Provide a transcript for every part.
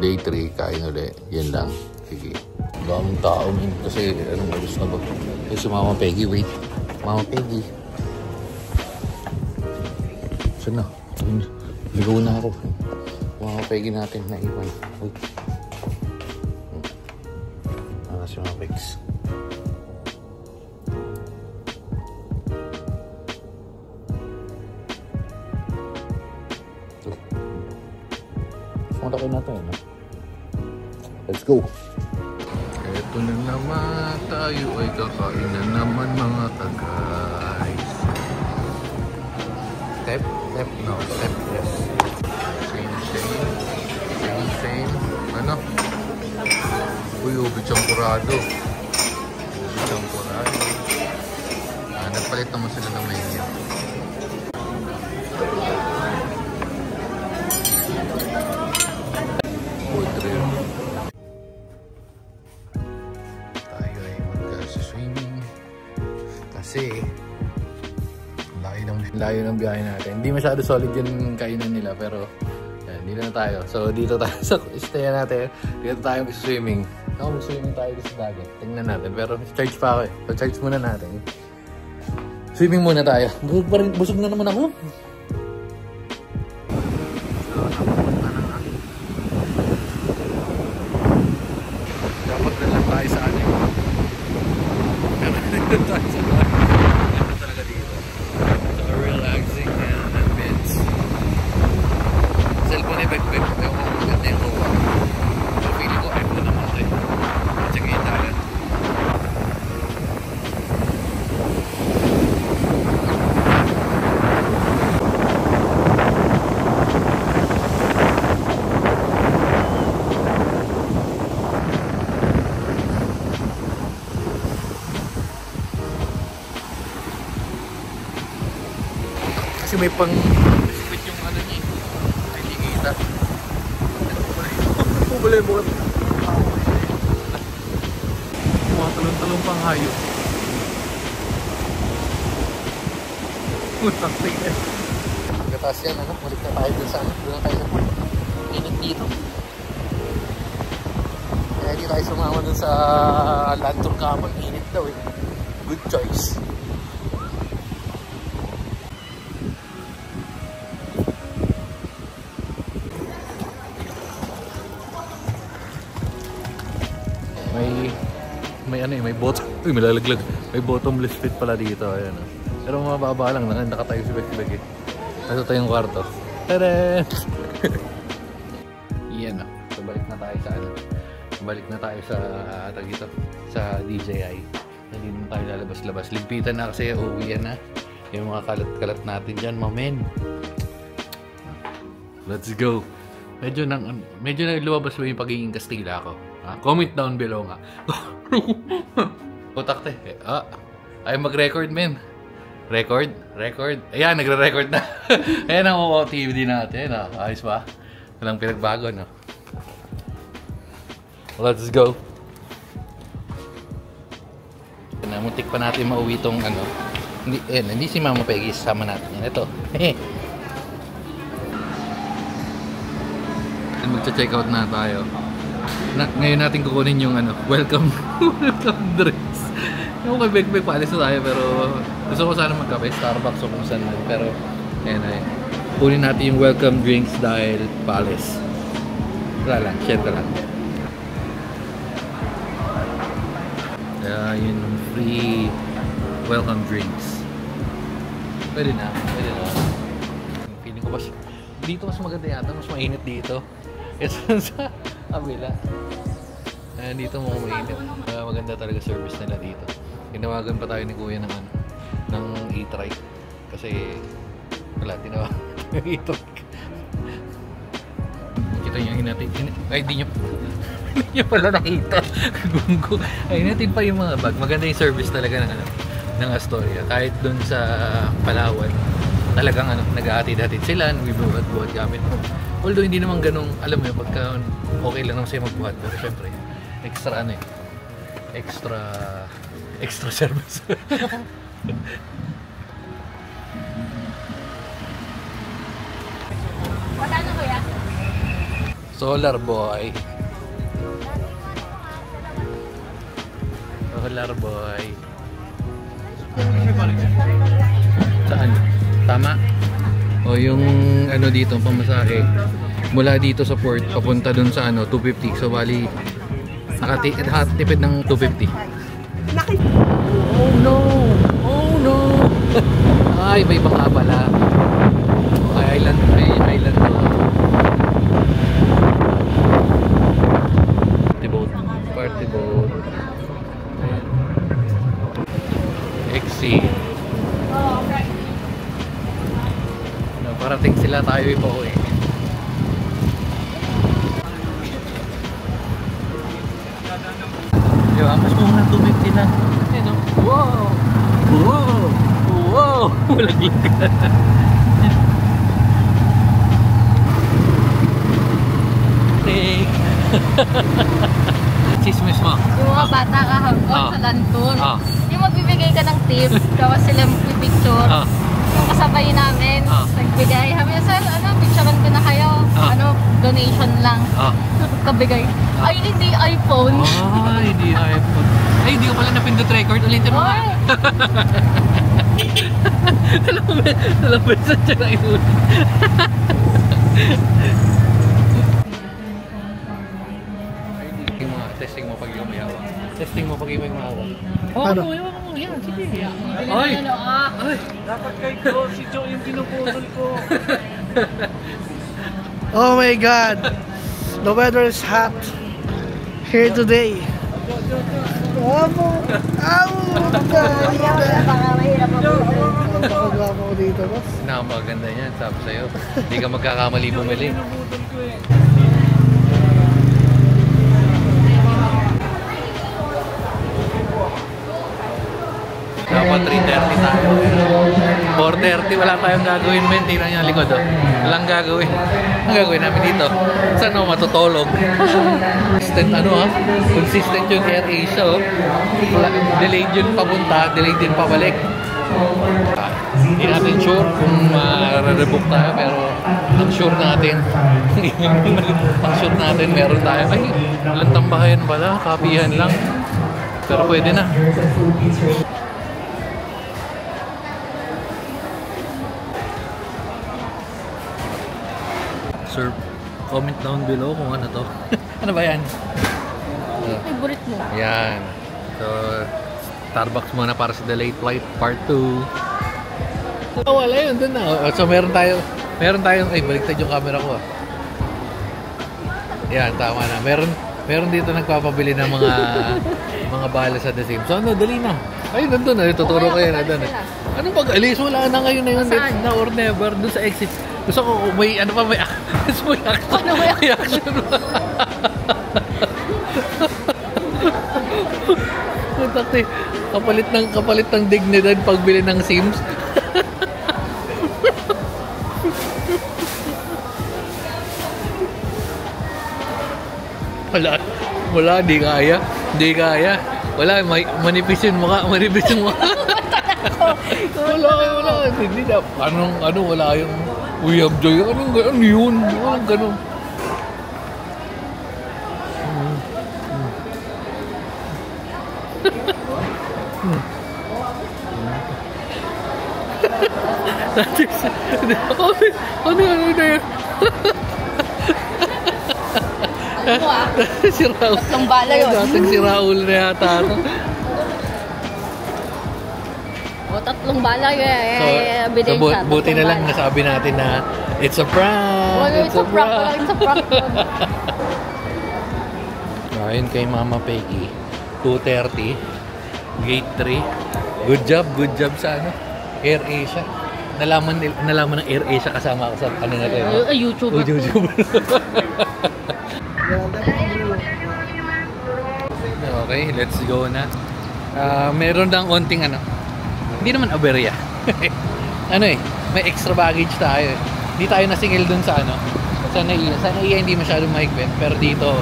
day 3, kain ulit. Yan lang. Sige. Daming tao min. Kasi anong oras na ba? Kasi Mama Peggy, wait. Mama Peggy. Saan na? Ligaw na ako. Mama Peggy natin na iwan. Wait. Si Mama Pegs. Malaki na ito, no? Let's go! Eto na naman, tayo ay kakain na naman mga ka-guys. Step, no, step, yes. Same. Ano? Uy, ubi champurado. Nagpalit naman sila ng menu. Tayo ay mag-swimming kasi layo ng biyahe natin. Hindi masyado solid yung kainan nila pero yan, dito na tayo. So dito tayo sa stay natin. Dito tayo mag-swimming. Mag-swimming tayo sa dagat. Tingnan natin pero charge pa ako eh. So charge muna natin. Swimming muna tayo. Busog na naman ako. Dapat na lang tayo sa atin. Dapat tayo sa atin. Ito talaga dito. So, relaxing and beds. Cellphone ay back-back. Ewan ko maganda yung ruwa. So, feeling ko iPhone naman ito eh. At saka yung dagat. Kasi may pang split yung ano niya. Hindi kita. Pubulay mo. Mga talong-talong pang hayop. Putang tingin. Pagkatas yan, ano? Balik na tayo dun sa ano. Doon na tayo sa init dito. Kaya hindi tayo sumama dun sa land tour kapag init daw eh. Good choice. May bottom. Uy, may lalaglag. May bottomless pit pala dito. Ayan. Pero mababa lang. Nakatayo si Bek-Bek eh. Nasa tayong kwarto. Tada! Yan o. So, balik na tayo sa ano. Balik na tayo sa dito. Sa DJI. Hindi naman tayo lalabas-labas. Ligpitan na kasi uwi na. Yung mga kalat-kalat natin dyan, mamen. Let's go. Medyo lumabas ba yung pagiging Kastila ko? Comment down below nga. Utakte. Ay mag-record men. Record. Ayan, nagre-record na. Ayan ang OOTD natin. Ayos ba? Walang pinagbago, no? Let's go. Muntik pa natin mauwi tong ano. Hindi si Mama Peggy. Sama natin yan. Ito. Magcha-check out na tayo. Ngayon natin kukunin yung ano, welcome drinks. Yung kay Bek-Bek paalis na tayo pero gusto ko sana magkape Starbucks o kung saan man. Pero ayan ay kunin natin yung welcome drinks dahil paalis. Wala lang, share ka lang. Yun yung free welcome drinks. Pwede na. Feeling ko dito mas maganda yata, mas mainit dito. Ito sa kabila. Dito mo mainit. Maganda talaga service nila dito. Tinawagan pa tayo ni Kuya ng e-trike. Kasi wala, tinawagan ng e-trike. Kita nyo natin. Ay, di nyo pala nakita. Ay, natin pa yung mga bag. Maganda yung service talaga ng Astoria. Kahit dun sa Palawan, talagang nag-aatid-atid sila, nagbibuhat-buhat gamit mo. Although hindi naman ganong, alam mo yun, pagka okay lang naman sa'yo magbuhat. Pero syempre, extra service. Solar Boy. Solar Boy. Saan? Tama? O yung ano dito, pamasahe. Mula dito sa port, papunta dun sa ano, 250. So bali, nakatipid ng 250. Oh no! Oh no! Ay, may baka pala. Ay, island to. Party boat. Exit. Parating sila, tayo ipo eh. Diba? Mas muna 250 na. Ayun o. Wow! Wow! Wow! Malaglag ka. Take! Chismis mo. Yung mga bata kahapon sa Lantun. Yung magbibigay ka ng tip, tapos sila magpipicture. Yung kasabay namin, nagbigay. Sabi niya, sir, ano, picturean ko na kayo. Ano, donation lang. Kabigay. Ay, hindi iPhone. Ay, hindi iPhone. Ay, hindi ko pala napindot record. Ulitin mo nga. Dalawang beses siya na inulit. Testing mo pag yung mayawa. Testing mo pag yung mayawa. Oh, ano? Yan, sige. Ay! Ay! Dapat kay Joe, si Joe yung pinuputol ko. Oh my God! The weather is hot here today. Napakagama ko dito, boss. Napakaganda yan, sabi sa'yo. Hindi ka magkakamali bumili. Dapat 3:30 tayo. 4:30 wala tayong gagawin, men. Tingnan niyo ang likod, oh. Walang gagawin. Ang gagawin namin dito? Saan ako matutulog? Consistent consistent yung AirAsia, oh. Delayed yun papunta, delayed din pabalik. Hindi natin sure kung re-rebook tayo, pero ang sure natin meron tayo. Ay, walang tambahayan pala, kapihan lang. Pero pwede na. Sir, comment down below kung ano to. Ano ba yan? Favorite mo? Yan. So, Starbucks muna para sa Delayed Flight Part 2. Oh, wala yun. Doon na. So, meron tayong, ay, baliktad yung camera ko. Yan, tama na. Meron dito nagpapabili ng mga bala sa The Sims. So, ano, dali na. Ay, nandun na. Tuturo ko yan. Anong pag-alis? Wala na ngayon na yun. Na or never. Doon sa exit. Gusto ko, may ano pa, may action. May action pa. Takti, kapalit ng dignidad pagbili ng Sims. Wala, di kaya. Wala, manipis yung mukha. Wala, hindi na. Ano, wala yung Uyab Joy. Ano yun? Anong ganun? Ano na yun? Si Raul. Tatlong bala yun. Dating si Raul na yata. O, tatlong bala yun. So buti na lang nasabi natin na it's a prank. It's a prank. Ayun kay Mama Peggy. 2:30. Gate 3. Good job sa ano? AirAsia. Nalaman ng AirAsia kasama ako sa ano na tayo. YouTuber. Okay, let's go na. Meron lang konting ano. Hindi naman aberya. Ano may extra baggage tayo. Hindi tayo nasingil dun sa ano. Sa NAIA hindi masyadong mahigpit. Pero dito,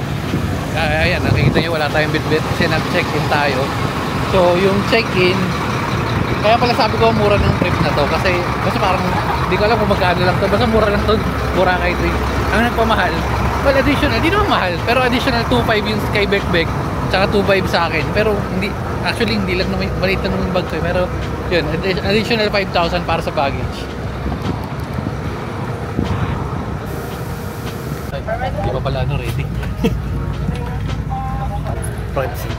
ayan, nakikita nyo wala tayong bitbit kasi nag-check-in tayo. So, yung check-in, kaya pala sabi ko mura ng trip na to kasi parang hindi ko alam kung magkano lang to. Basta mura lang to, Boracay trip. Ang nagpamahal, Well, additional, di naman mahal. Pero additional 2.5 yung kay Bekbek. Tsaka 2.5 sa akin. Pero hindi, actually hindi lang naman, maliit na naman yung bag ko. Pero yun, additional 5,000 para sa baggage. Ay, di pa pala ready. Front seat.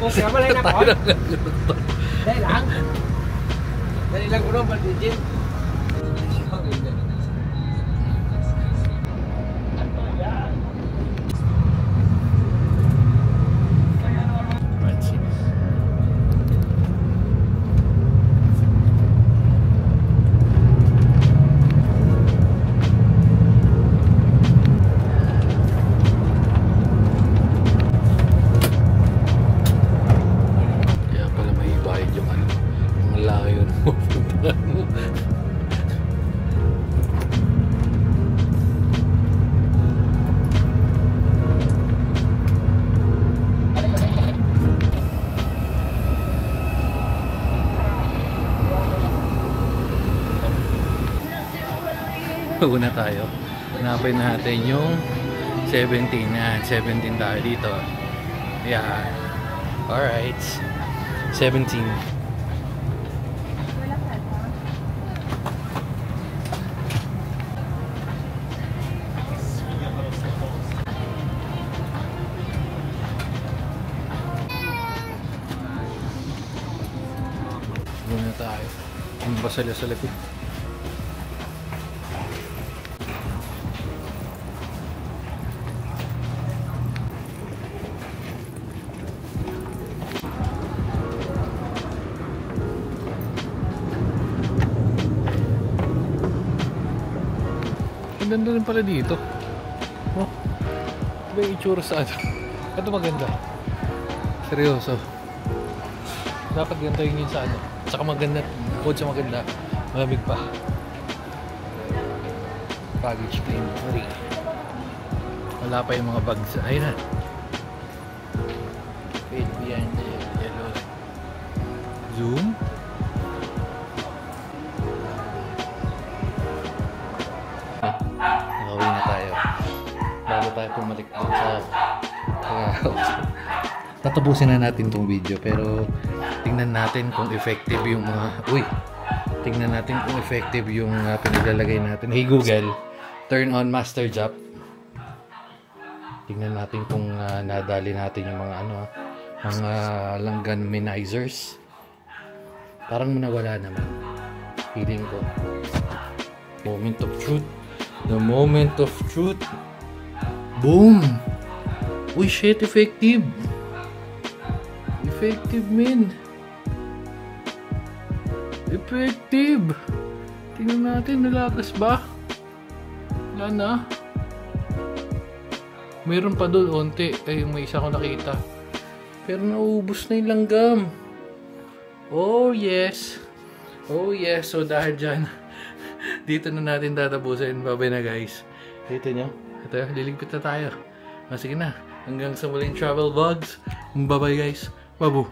Okay, malay na po. Dahil lang. Dahil lang bro, mag-digit. Front seat. Una tayo. Hanapin natin yung 17 yan. 17 tayo dito. Yeah. Alright. 17. Muna tayo. Ang basala sa lapit. Ang ganda rin pala dito. Oh, iba yung itsura sa ano. Ito maganda. Seryoso. Dapat ganito yun sa ano. Saka maganda. Bukod sa maganda, malamig pa. Baggage claim free. Wala pa yung mga bags. Ayun na. Wait, behind the yellow. Zoom. Nakauwi na tayo. Bago tayo pumalik doon sa tatapusin na natin tong video, pero tingnan natin kung effective yung mga tingnan natin kung effective yung pinaglalagay natin. Hey Google, turn on Master Jap. Tingnan natin kung nadali natin yung mga mga langgam minimizers. Parang nawala naman. Feeling ko. Moment of truth. The moment of truth. Boom! Uy, shit, effective! Effective, man! Effective! Tingnan natin, nalakas ba? Wala na. Mayroon pa doon, onti. Ay, may isa ko nakita. Pero naubos na yung langgam. Oh, yes! Oh, yes! So, dahil dyan, dito na natin tatapusin. Bye-bye na, guys. Dito nyo. Ito, liligpit na tayo. Sige na. Hanggang sa muling travel vlogs. Bye-bye, guys. Babu.